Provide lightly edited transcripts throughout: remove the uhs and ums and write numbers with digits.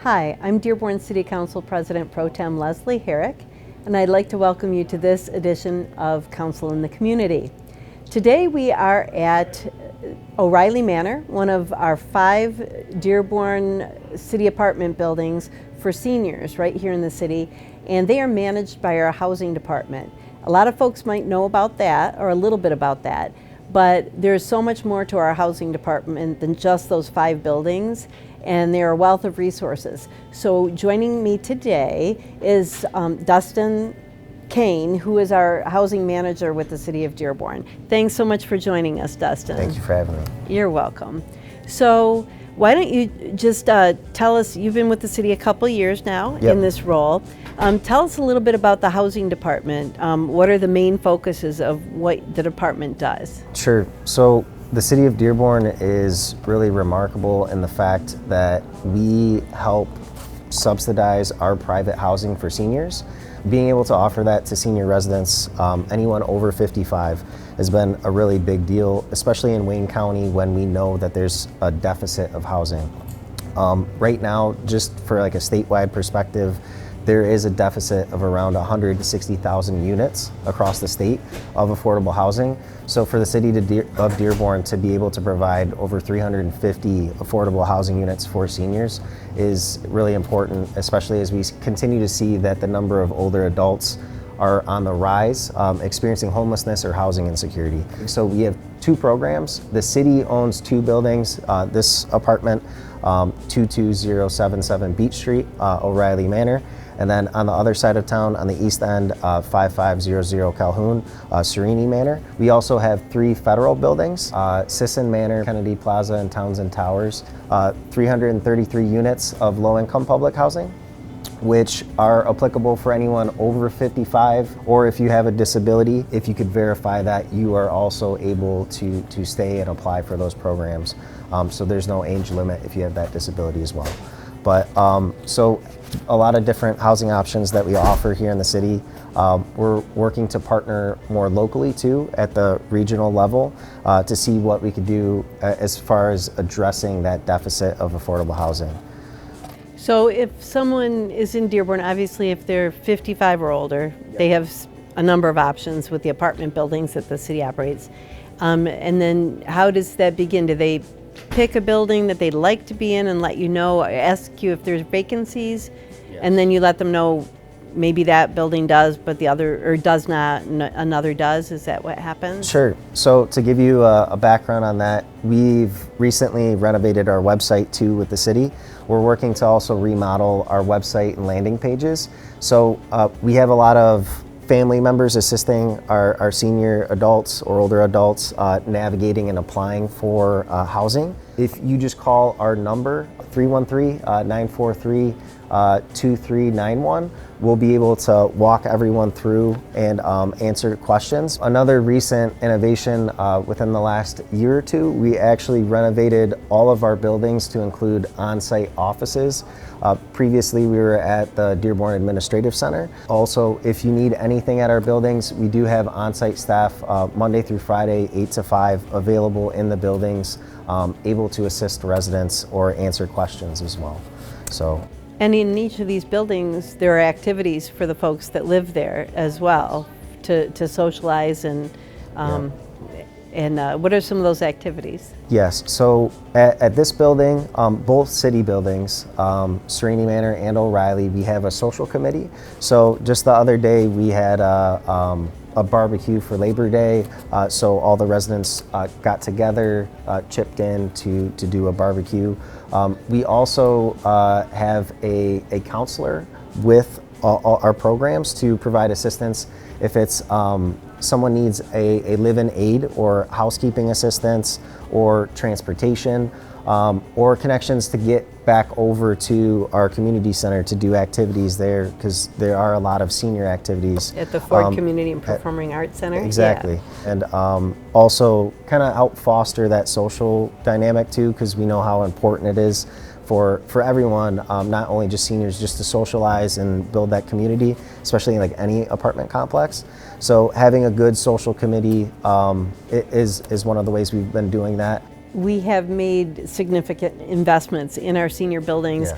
Hi, I'm Dearborn City Council President Pro Tem Leslie Herrick, and I'd like to welcome you to this edition of Council in the Community. Today we are at O'Reilly Manor, one of our 5 Dearborn city apartment buildings for seniors right here in the city, and they are managed by our housing department. A lot of folks might know about that, or a little bit about that, but there's so much more to our housing department than just those 5 buildings, and they're a wealth of resources. So joining me today is Dustin Kane, who is our housing manager with the City of Dearborn. Thanks so much for joining us, Dustin. Thank you for having me. You're welcome. So why don't you just tell us, you've been with the city a couple years now in this role. Tell us a little bit about the housing department. What are the main focuses of what the department does? Sure. So the City of Dearborn is really remarkable in the fact that we help subsidize our private housing for seniors. Being able to offer that to senior residents, anyone over 55, has been a really big deal, especially in Wayne County when we know that there's a deficit of housing. Right now, just for like a statewide perspective, there is a deficit of around 160,000 units across the state of affordable housing. So for the city of Dearborn to be able to provide over 350 affordable housing units for seniors is really important, especially as we continue to see that the number of older adults are on the rise, experiencing homelessness or housing insecurity. So we have 2 programs. The city owns 2 buildings. This apartment, 22077 Beach Street, O'Reilly Manor. And then on the other side of town, on the east end, 5500 Calhoun, Serenity Manor. We also have 3 federal buildings, Sisson Manor, Kennedy Plaza, and Townsend Towers. 333 units of low-income public housing, which are applicable for anyone over 55, or if you have a disability, if you could verify that, you are also able to stay and apply for those programs. So there's no age limit if you have that disability as well. But so a lot of different housing options that we offer here in the city. We're working to partner more locally too at the regional level to see what we could do as far as addressing that deficit of affordable housing. So if someone is in Dearborn, obviously if they're 55 or older, they have a number of options with the apartment buildings that the city operates. And then how does that begin? Do they pick a building that they'd like to be in and let you know, ask you if there's vacancies, and then you let them know maybe that building does, but the other, or does not, another does? Is that what happens? Sure. So to give you a background on that, we've recently renovated our website too with the city. We're working to also remodel our website and landing pages. So we have a lot of family members assisting our senior adults or older adults navigating and applying for housing. If you just call our number, 313-943-2391, we'll be able to walk everyone through and answer questions. Another recent innovation within the last year or 2, we actually renovated all of our buildings to include on-site offices. Previously, we were at the Dearborn Administrative Center. Also, if you need anything at our buildings, we do have on-site staff Monday through Friday, 8 to 5, available in the buildings, able to assist residents or answer questions as well. And in each of these buildings, there are activities for the folks that live there as well to socialize and what are some of those activities? Yes, so at this building, both city buildings, Serenity Manor and O'Reilly, we have a social committee. So just the other day we had a barbecue for Labor Day, so all the residents got together, chipped in to do a barbecue. We also have a counselor with all our programs to provide assistance if it's someone needs a live-in aid or housekeeping assistance or transportation or connections to get back over to our community center to do activities there, because there are a lot of senior activities. At the Ford Community and Performing Arts Center? Exactly. Yeah. And also kind of help foster that social dynamic too, because we know how important it is for everyone, not only just seniors, just to socialize and build that community, especially in like any apartment complex. So having a good social committee is one of the ways we've been doing that. We have made significant investments in our senior buildings,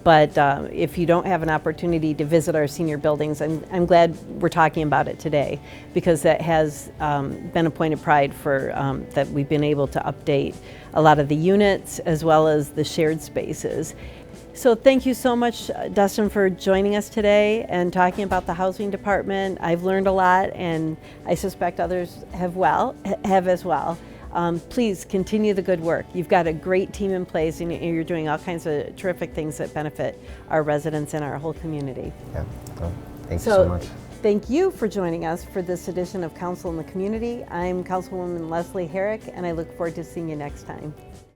but if you don't have an opportunity to visit our senior buildings, I'm glad we're talking about it today, because that has been a point of pride for that we've been able to update a lot of the units as well as the shared spaces. So thank you so much, Dustin, for joining us today and talking about the housing department. I've learned a lot, and I suspect others have as well. Please continue the good work. You've got a great team in place, and you're doing all kinds of terrific things that benefit our residents and our whole community. Yeah, well, thank you so much. Thank you for joining us for this edition of Council in the Community. I'm Councilwoman Leslie Herrick, and I look forward to seeing you next time.